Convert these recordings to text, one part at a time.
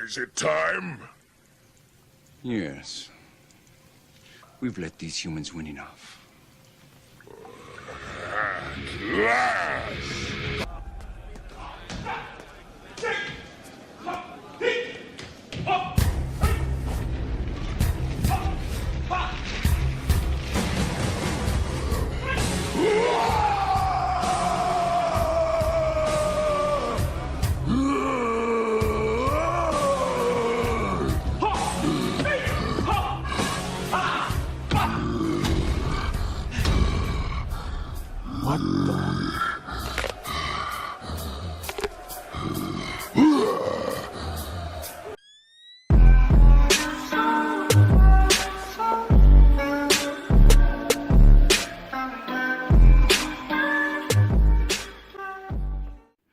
Is it time? Yes. We've let these humans win enough. At last! What the?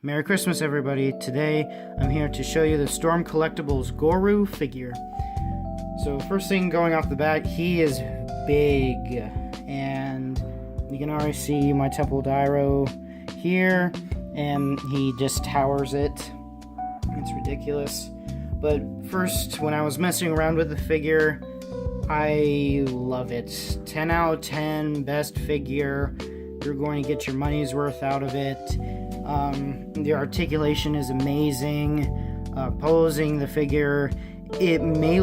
Merry Christmas, everybody. Today, I'm here to show you the Storm Collectibles Goro figure. So, first thing going off the bat, he is big, and you can already see my Temple Dyro here, and he just towers it. It's ridiculous. But first, when I was messing around with the figure, I love it. 10 out of 10, best figure. You're going to get your money's worth out of it. The articulation is amazing. Posing the figure, it may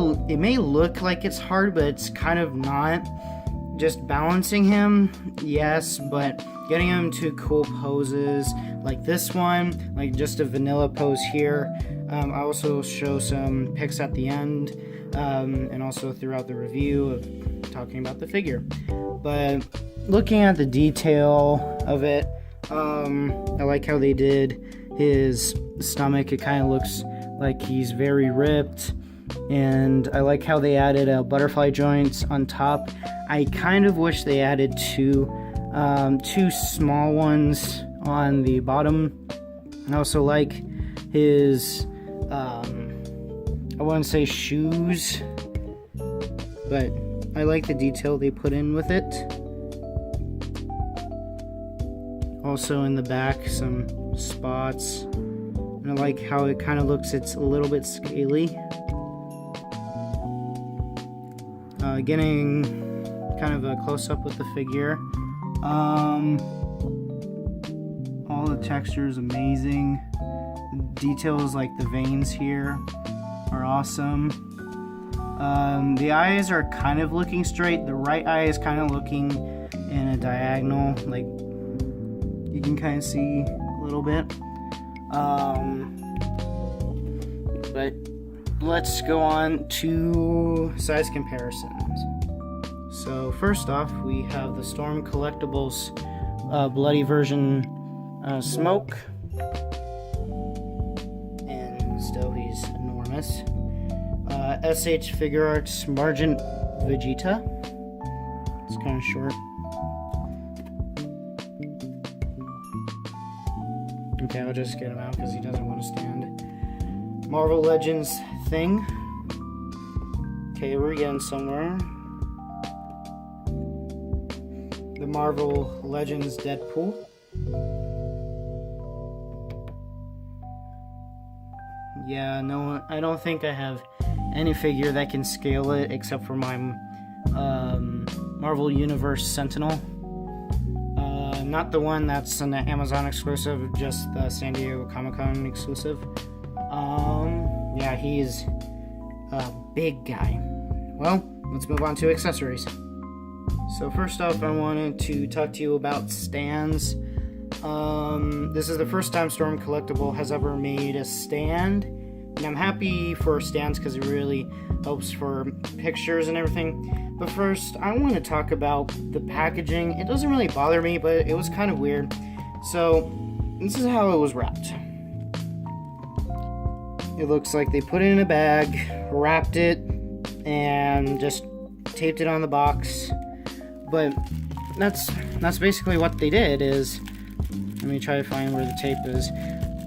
look like it's hard, but it's kind of not. Just balancing him, yes, but getting him to cool poses like this one, like just a vanilla pose here. I also show some pics at the end, and also throughout the review of talking about the figure. But looking at the detail of it, I like how they did his stomach. It kind of looks like he's very ripped, and I like how they added butterfly joints on top. I kind of wish they added two small ones on the bottom. I also like his I wouldn't say shoes, but I like the detail they put in with it. Also in the back, some spots. And I like how it kind of looks, it's a little bit scaly. Getting kind of a close-up with the figure. All the texture is amazing. Details like the veins here are awesome. The eyes are kind of looking straight. The right eye is kind of looking in a diagonal, like you can kind of see a little bit. But let's go on to size comparisons. So first off, we have the Storm Collectibles Bloody Version Smoke. And still he's enormous. SH Figure Arts Margin Vegeta. It's kind of short. Okay, I'll just get him out because he doesn't want to stand. Marvel Legends Thing. Okay, we're getting somewhere. The Marvel Legends Deadpool. Yeah, no, I don't think I have any figure that can scale it except for my Marvel Universe Sentinel. Not the one that's an Amazon exclusive, just the San Diego Comic-Con exclusive. Yeah, he's a big guy. Well, let's move on to accessories. So first off, I wanted to talk to you about stands. This is the first time Storm Collectible has ever made a stand, and I'm happy for stands because it really helps for pictures and everything. But first, I want to talk about the packaging. It doesn't really bother me, but it was kind of weird. So, this is how it was wrapped. It looks like they put it in a bag, wrapped it, and just taped it on the box. But that's basically what they did. Is let me try to find where the tape is.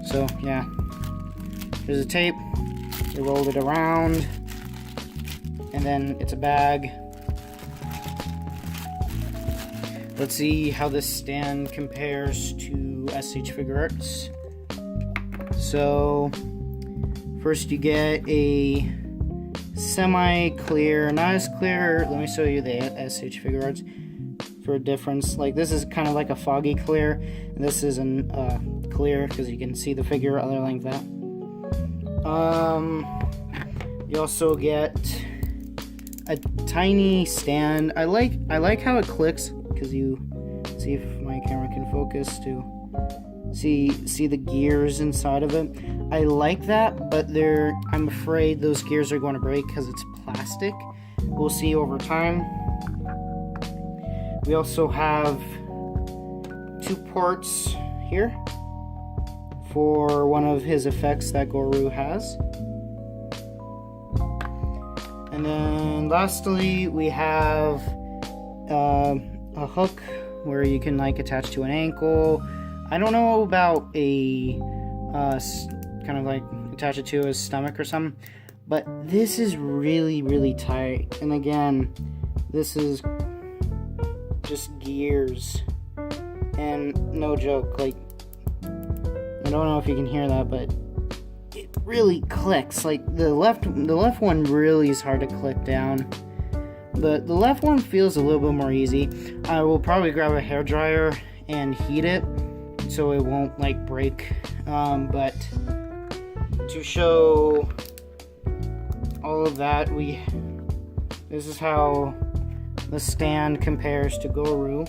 So yeah, there's a tape. They rolled it around, and then it's a bag. Let's see how this stand compares to SH Figure Arts. So First you get a semi-clear, not as clear. Let me show you the SH figure arts for a difference. Like this is kind of like a foggy clear, and this is an clear because you can see the figure other like that. You also get a tiny stand. I like how it clicks because you see if my camera can focus to see the gears inside of it. I like that, but I'm afraid those gears are going to break because it's plastic. We'll see over time. We also have 2 ports here for one of his effects that Goro has. And then lastly, we have a hook where you can like attach to an ankle. I don't know about a kind of like attach it to his stomach or something, but this is really, really tight. And again, this is just gears, and no joke, like I don't know if you can hear that, but it really clicks. Like the left one really is hard to click down. The left one feels a little bit more easy. I will probably grab a hairdryer and heat it so it won't like break. But to show all of that, this is how the stand compares to Goro.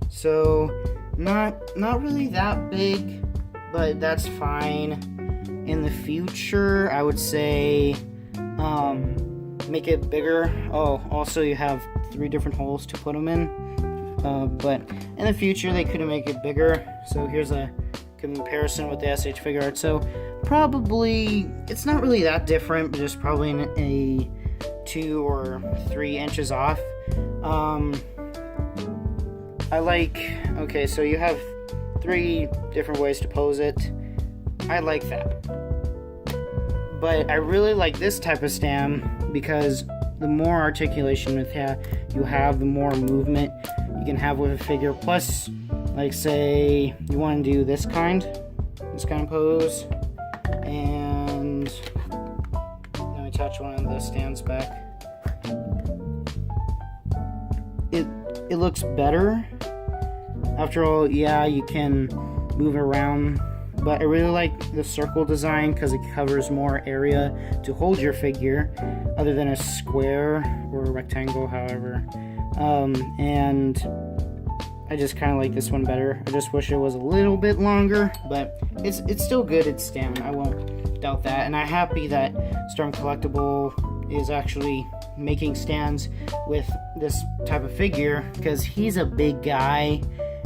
So not really that big, but that's fine. In the future, I would say make it bigger. Oh, also you have 3 different holes to put them in. But in the future, they could make it bigger. So here's a comparison with the SH figure art. So probably it's not really that different, but just probably a 2 or 3 inches off. Okay, so you have 3 different ways to pose it. I like that. But I really like this type of stand because the more articulation you have, the more movement you can have with a figure. Plus, like say you want to do this kind of pose, and let me touch one of the stands back. It looks better. After all, yeah, you can move around, but I really like the circle design because it covers more area to hold your figure other than a square or a rectangle, however. And I just kind of like this one better. I just wish it was a little bit longer, but it's still good. It's stand. I won't doubt that. And I'm happy that Storm Collectible is actually making stands with this type of figure because he's a big guy.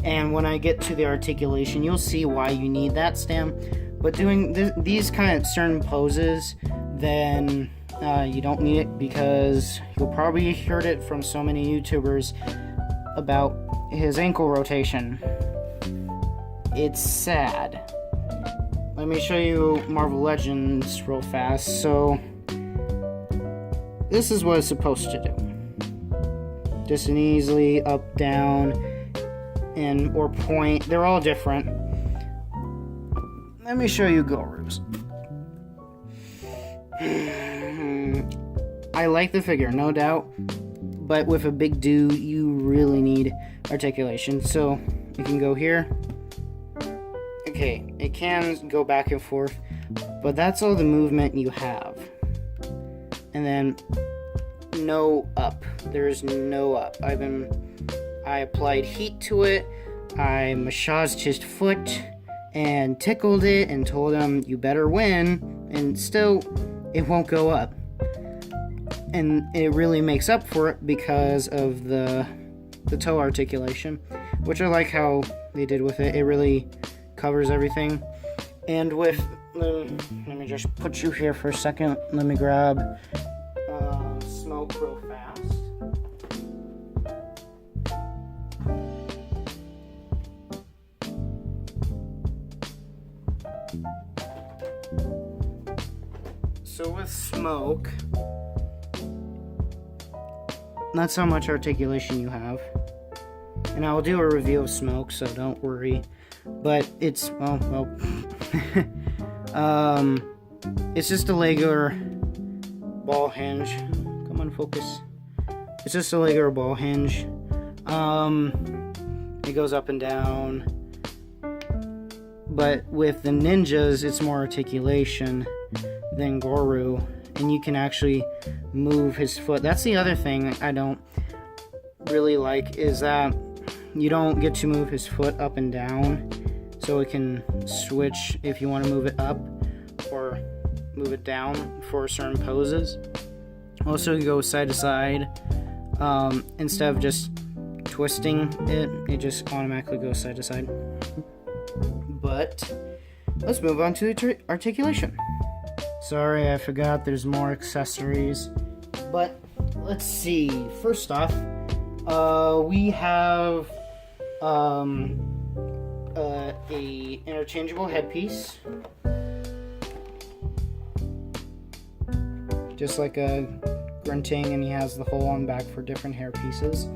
And when I get to the articulation, you'll see why you need that stand. But doing these kind of certain poses, then you don't need it because you'll probably heard it from so many YouTubers about his ankle rotation. It's sad. Let me show you Marvel Legends real fast. So this is what it's supposed to do. Just an easily up, down, and or point. They're all different. Let me show you Goro's. I like the figure, no doubt, but with a big dude, you really need articulation. So you can go here. Okay, it can go back and forth, but that's all the movement you have. And then no up. There's no up. I applied heat to it. I massaged his foot and tickled it and told him you better win, and still it won't go up. And it really makes up for it because of the toe articulation, which I like how they did with it. It really covers everything. And with let me just put you here for a second. Let me grab smoke real fast. So with smoke, that's how much articulation you have. And I'll do a review of smoke, so don't worry. But it's, well, it's just a regular ball hinge. Come on, focus. It's just a regular ball hinge. It goes up and down. But with the ninjas, it's more articulation than Goro, and you can actually move his foot. That's the other thing I don't really like, is that you don't get to move his foot up and down, so it can switch if you want to move it up or move it down for certain poses. Also, you go side to side. Instead of just twisting it, it just automatically goes side to side. But let's move on to the articulation. Sorry, I forgot there's more accessories. But let's see. First off, we have a interchangeable headpiece, just like a grunting, and he has the hole on the back for different hair pieces.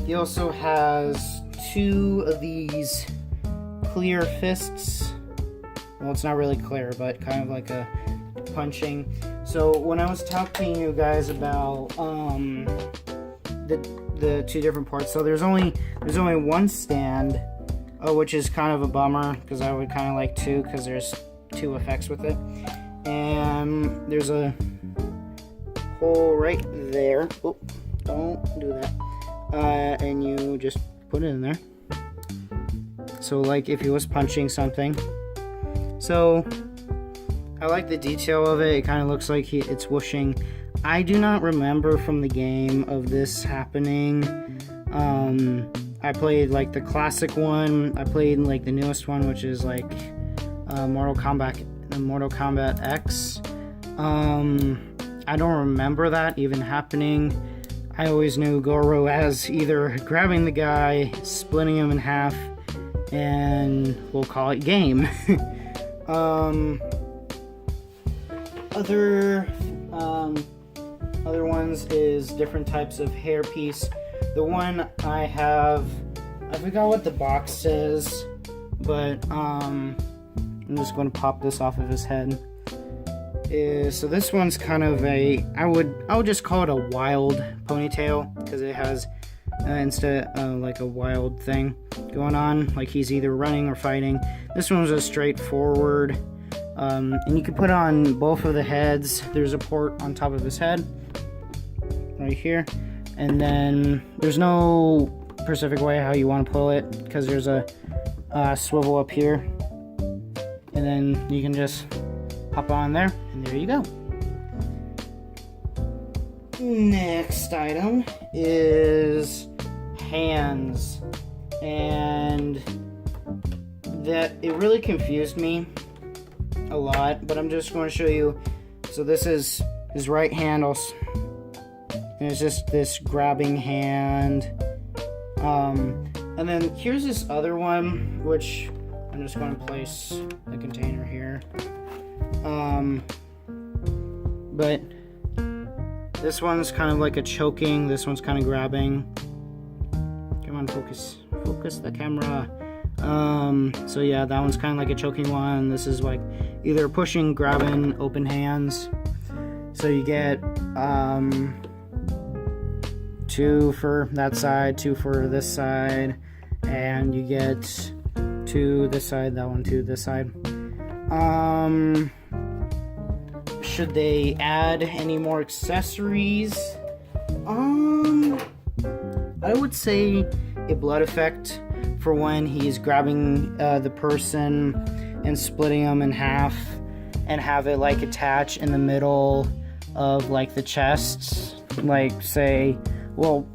He also has 2 of these clear fists. Well, it's not really clear, but kind of like a punching. So when I was talking to you guys about the 2 different parts, so there's only one stand, which is kind of a bummer, because I would kind of like 2, because there's 2 effects with it. And there's a hole right there. Oh, don't do that. And you just put it in there. So like if he was punching something. So I like the detail of it. It kind of looks like it's whooshing. I do not remember from the game of this happening. I played like the classic one. I played like the newest one, which is like Mortal Kombat X. I don't remember that even happening. I always knew Goro as either grabbing the guy, splitting him in half, and we'll call it game. Other ones is different types of hairpiece. The one I have, I forgot what the box says, but I'm just going to pop this off of his head. So this one's kind of I would just call it a wild ponytail, because it has instead like a wild thing going on, like he's either running or fighting. This one's a straightforward, and you can put on both of the heads. There's a port on top of his head right here, and then there's no specific way how you want to pull it, because there's a swivel up here, and then you can just hop on there, and there you go. Next item is hands, and that it really confused me a lot, but I'm just going to show you. So this is his right hand, and it's just this grabbing hand, and then here's this other one, which I'm just going to place a container here. But this one's kind of like a choking, this one's kind of grabbing. Come on, focus the camera. So yeah, that one's kind of like a choking one. This is like either pushing, grabbing, open hands. So you get 2 for that side, 2 for this side, and you get 2 this side, that one 2 this side. Should they add any more accessories? I would say a blood effect for when he's grabbing the person and splitting them in half, and have it like attach in the middle of like the chest, like say, well,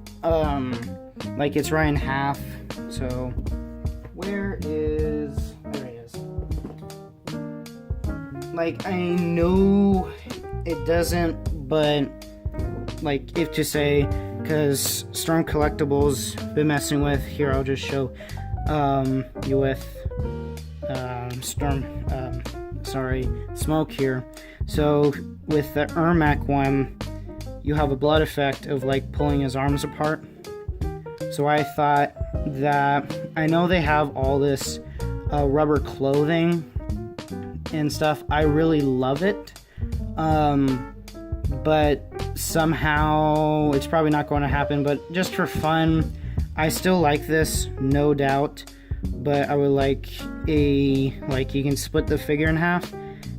like it's right in half. So there it is. Like, I know it doesn't, but like, if to say, because Storm Collectibles been messing with, here I'll just show you with Smoke here. So with the Ermac one, you have a blood effect of like pulling his arms apart. So I thought that, I know they have all this rubber clothing and stuff. I really love it. But somehow it's probably not going to happen, but just for fun, I still like this, no doubt. But I would like you can split the figure in half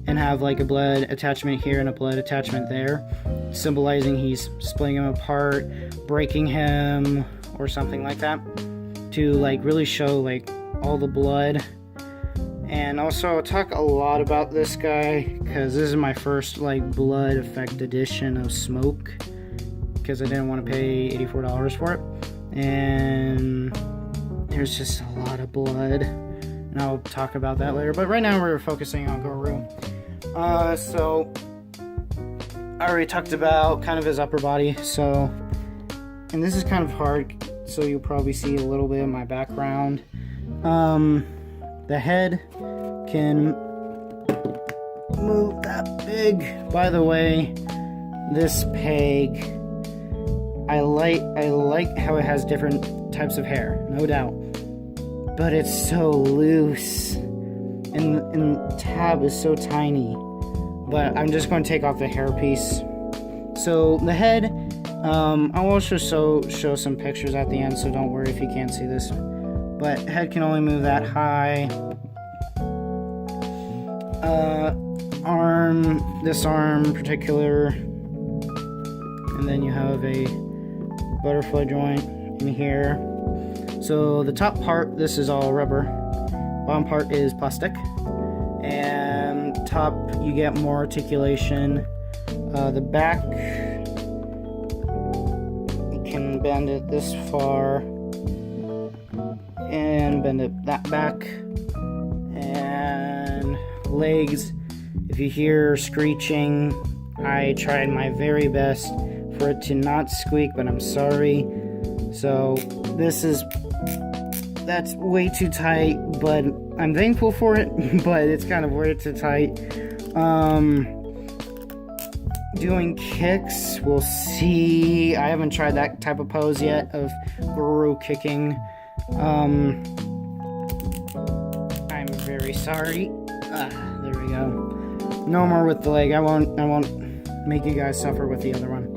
and have like a blood attachment here and a blood attachment there, symbolizing he's splitting him apart, breaking him, or something like that, to like really show like all the blood. And also I'll talk a lot about this guy because this is my first like blood effect edition of Smoke, because I didn't want to pay $84 for it, and there's just a lot of blood, and I'll talk about that later. But right now we're focusing on Goro. So I already talked about kind of his upper body, so, and this is kind of hard, so you'll probably see a little bit of my background. The head can move that big. By the way, this peg, I like how it has different types of hair, no doubt, but it's so loose, and the tab is so tiny. But I'm just going to take off the hair piece. So the head, I'll also show some pictures at the end, so don't worry if you can't see this. But head can only move that high. This arm in particular, and then you have a butterfly joint in here. So the top part, this is all rubber. Bottom part is plastic. And top, you get more articulation. The back, you can bend it this far and bend it that back. And legs, if you hear screeching, I tried my very best for it to not squeak, but I'm sorry. So that's way too tight, but I'm thankful for it, but it's kind of way too tight. Doing kicks, we'll see. I haven't tried that type of pose yet of Goro kicking. I'm very sorry. There we go. No more with the leg. I won't make you guys suffer with the other one.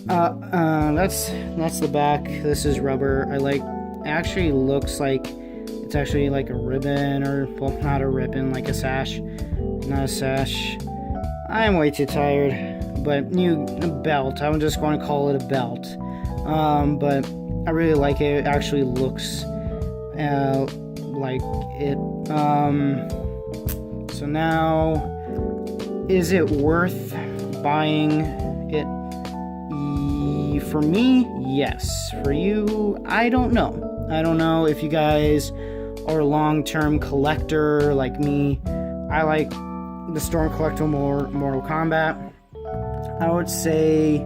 That's the back. This is rubber. It actually looks like it's actually like a ribbon, or, well, not a ribbon, like a sash. Not a sash. I am way too tired, but a belt. I'm just going to call it a belt. But I really like it. It actually looks like it. So now, is it worth buying it? For me, yes. For you, I don't know. I don't know if you guys are a long-term collector like me. I like the Storm Collectible more Mortal Kombat. I would say,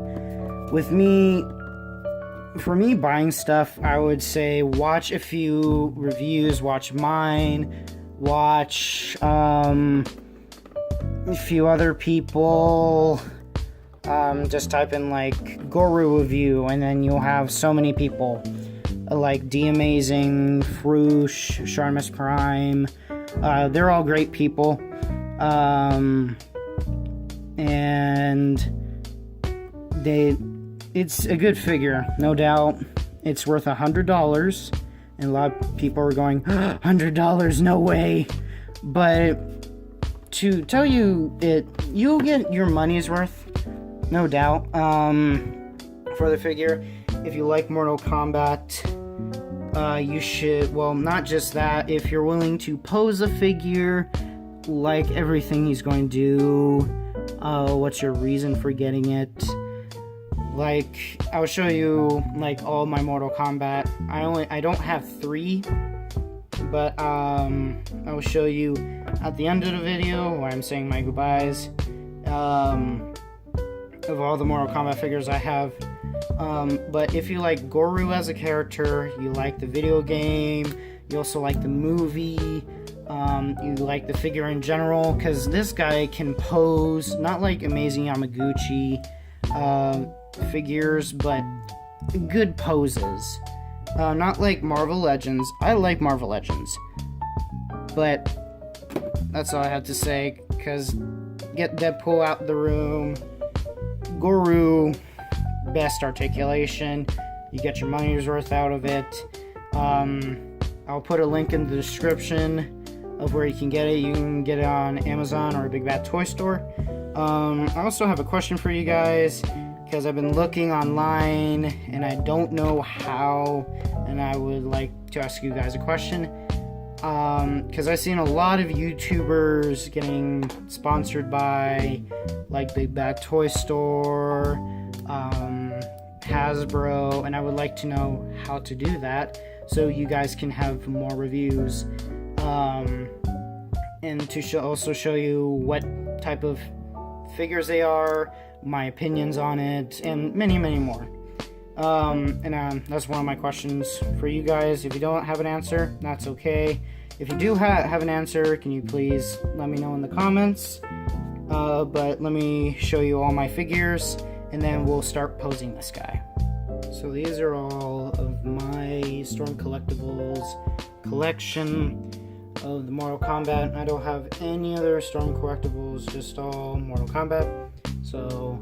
for me buying stuff, I would say watch a few reviews, watch mine, watch a few other people. Just type in like Goro review, and then you'll have so many people like D Amazing, Froosh, Sharmus Prime. They're all great people. And it's a good figure, no doubt. It's worth $100, and a lot of people are going, $100, no way. But to tell you you'll get your money's worth, no doubt, for the figure. If you like Mortal Kombat, you should, well, not just that, if you're willing to pose a figure, like everything he's going to do, what's your reason for getting it? Like, I'll show you, like, all my Mortal Kombat. I don't have 3, but, I'll show you at the end of the video, where I'm saying my goodbyes, of all the Mortal Kombat figures I have. But if you like Goro as a character, you like the video game, you also like the movie, you like the figure in general, because this guy can pose, not like Amazing Yamaguchi figures, but good poses. Not like Marvel Legends. I like Marvel Legends, but That's all I have to say, because get Deadpool out the room. Goro, best articulation. You get your money's worth out of it. I'll put a link in the description of where you can get it. You can get it on Amazon or a Big Bad Toy Store. I also have a question for you guys, because I've been looking online and I don't know how, and I would like to ask you guys a question. Because I've seen a lot of YouTubers getting sponsored by like Big Bad Toy Store, Hasbro, and I would like to know how to do that so you guys can have more reviews, and to also show you what type of figures they are, my opinions on it, and many more. That's one of my questions for you guys. If you don't have an answer, that's okay. If you do have an answer, can you please let me know in the comments? But let me show you all my figures, and then we'll start posing this guy. So these are all of my Storm Collectibles collection of the Mortal Kombat. I don't have any other Storm Collectibles, just all Mortal Kombat. So,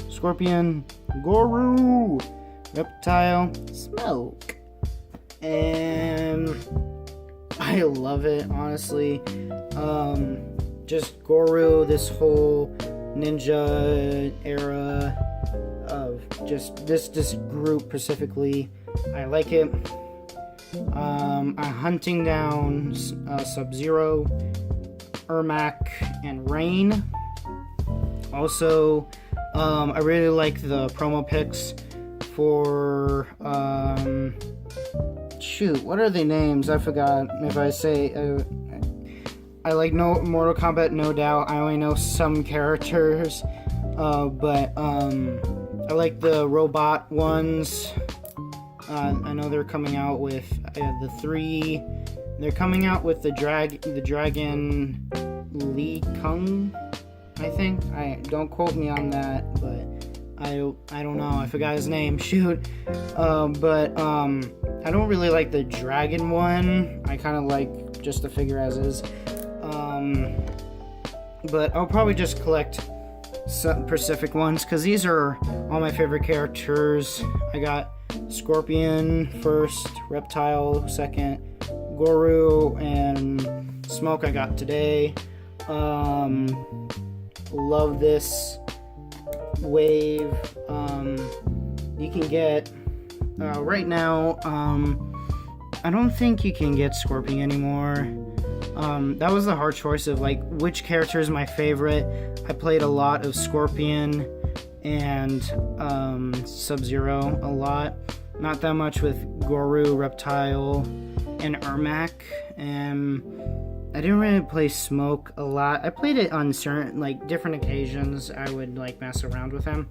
Scorpion, Goro, Reptile, Smoke, and I love it, honestly. Just Goro, this whole ninja era of just this group specifically, I like it. I'm hunting down Sub-Zero, Ermac, and Rain. Also, I really like the promo pics for, shoot, what are the names? I forgot. If I say, I like Mortal Kombat, no doubt. I only know some characters, but I like the robot ones. I know they're coming out with the 3. They're coming out with the dragon Lee Kung, I think. Don't quote me on that, but I don't know. I forgot his name. Shoot. But I don't really like the dragon one. I kind of like just the figure as is. But I'll probably just collect some Pacific ones, because these are all my favorite characters. I got Scorpion first, Reptile second, Goro, and Smoke I got today. Love this wave. You can get right now, I don't think you can get Scorpion anymore. That was the hard choice of like which character is my favorite. I played a lot of Scorpion and Sub-Zero a lot. Not that much with Goro, Reptile, and Ermac. I didn't really play Smoke a lot. I played it on certain, like, different occasions. I would, like, mess around with him.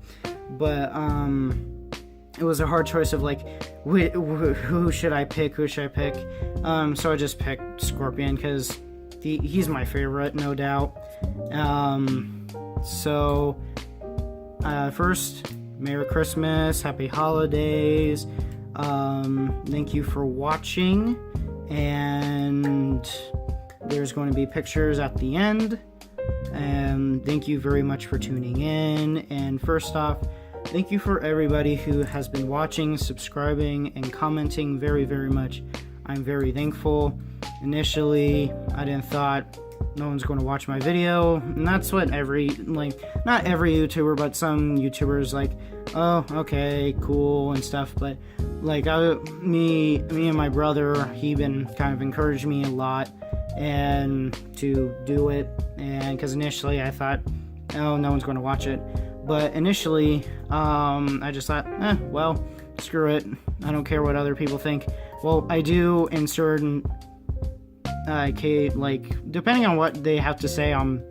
But, it was a hard choice of, like, who should I pick? So I just picked Scorpion, because he's my favorite, no doubt. First, Merry Christmas, Happy Holidays. Thank you for watching, and there's going to be pictures at the end. And thank you very much for tuning in. And first off, thank you for everybody who has been watching, subscribing, and commenting very much. I'm very thankful. Initially, I didn't thought no one's going to watch my video, and that's what not every YouTuber, but some YouTubers like, oh, okay, cool and stuff. But like me and my brother, he been kind of encouraged me a lot and to do it, and because initially I thought, oh, no one's going to watch it. But initially, I just thought, well, screw it. I don't care what other people think. Well, I do in certain, like, depending on what they have to say on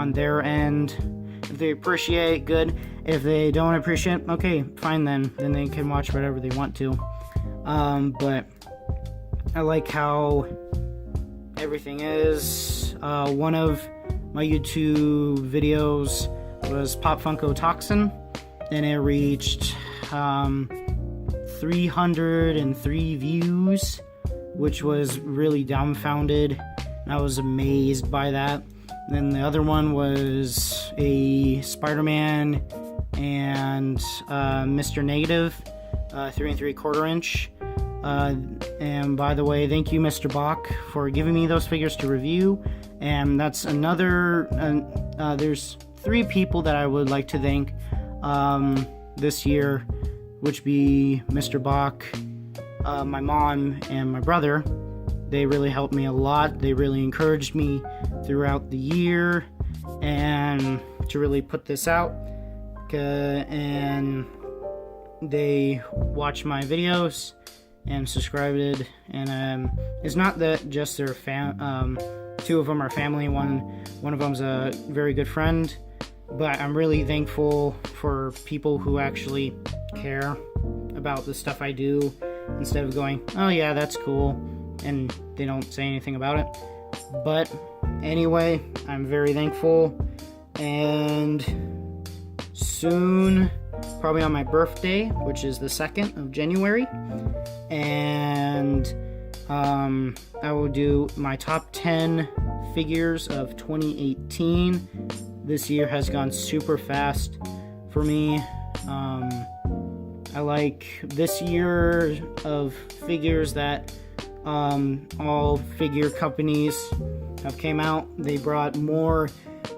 their end. If they appreciate, good. If they don't appreciate, okay, fine then. Then they can watch whatever they want to. But I like how everything is. One of my YouTube videos was Pop Funko Toxin, and it reached 303 views, which was really dumbfounded. and I was amazed by that. And then the other one was a Spider-Man and Mr. Negative, 3 3/4 inch. And by the way, thank you, Mr. Bach, for giving me those figures to review. And that's another. There's 3 people that I would like to thank this year, which be Mr. Bach, my mom, and my brother. They really helped me a lot. They really encouraged me throughout the year and to really put this out. And they watch my videos and subscribed. And it's not that just their 2 of them are family. One of them's a very good friend. But I'm really thankful for people who actually care about the stuff I do, instead of going, oh yeah, that's cool, and they don't say anything about it. But anyway, I'm very thankful, and soon, probably on my birthday, which is the 2nd of January, and I will do my top 10 figures of 2018. This year has gone super fast for me. I like this year of figures that all figure companies have came out. They brought more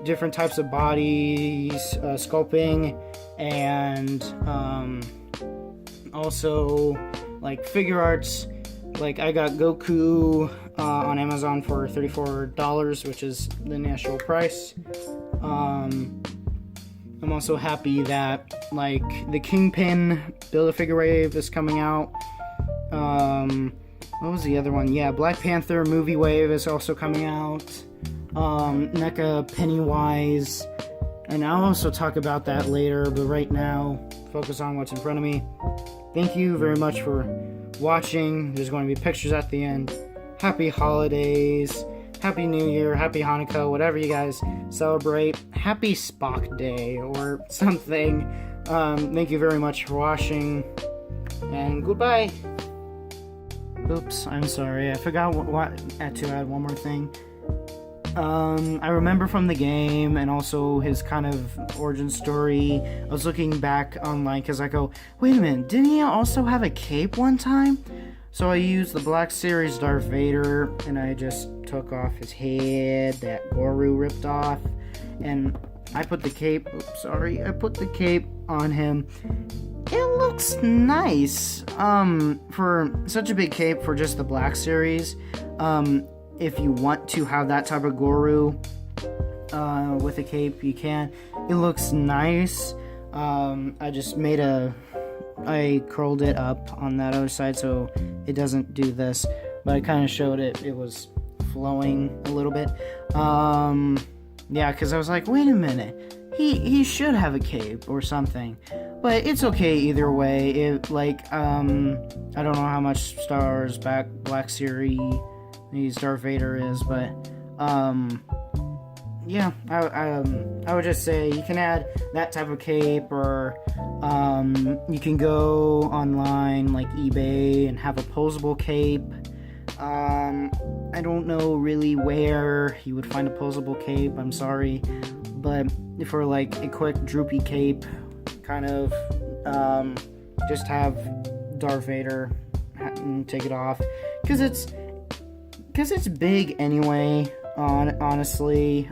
different types of bodies, sculpting, and also like figure arts. Like I got Goku on Amazon for $34, which is the national price. I'm also happy that like the Kingpin Build-A-Figure Wave is coming out. What was the other one? Yeah, Black Panther movie wave is also coming out. NECA Pennywise, and I'll also talk about that later, but right now focus on what's in front of me. Thank you very much for watching. There's going to be pictures at the end. Happy holidays, Happy New Year, Happy Hanukkah, whatever you guys celebrate. Happy Spock Day or something. Thank you very much for watching, and goodbye. Oops, I'm sorry. I forgot what I had to add one more thing. I remember from the game and also his kind of origin story. I was looking back online because I go, wait a minute, didn't he also have a cape one time? So I used the Black Series Darth Vader and I just took off his head that Goro ripped off, and I put the cape, I put the cape on him. It looks nice for such a big cape for just the Black Series. If you want to have that type of Goro with a cape, you can. It looks nice. I just made I curled it up on that other side so it doesn't do this, but I kind of showed it was flowing a little bit. Yeah, because I was like, wait a minute, he should have a cape or something, but it's okay either way. It I don't know how much Star Wars Black Series Darth Vader is, but yeah, I would just say you can add that type of cape, or you can go online like eBay and have a posable cape. I don't know really where you would find a posable cape, I'm sorry, but for like a quick droopy cape, kind of just have Darth Vader and take it off, because it's big anyway, honestly.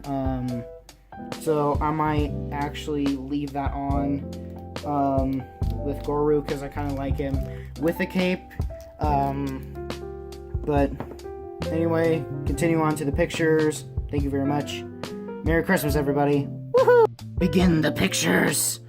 So I might actually leave that on with Goro, because I kind of like him with a cape. But anyway, continue on to the pictures. Thank you very much. Merry Christmas, everybody. Woohoo! Begin the pictures.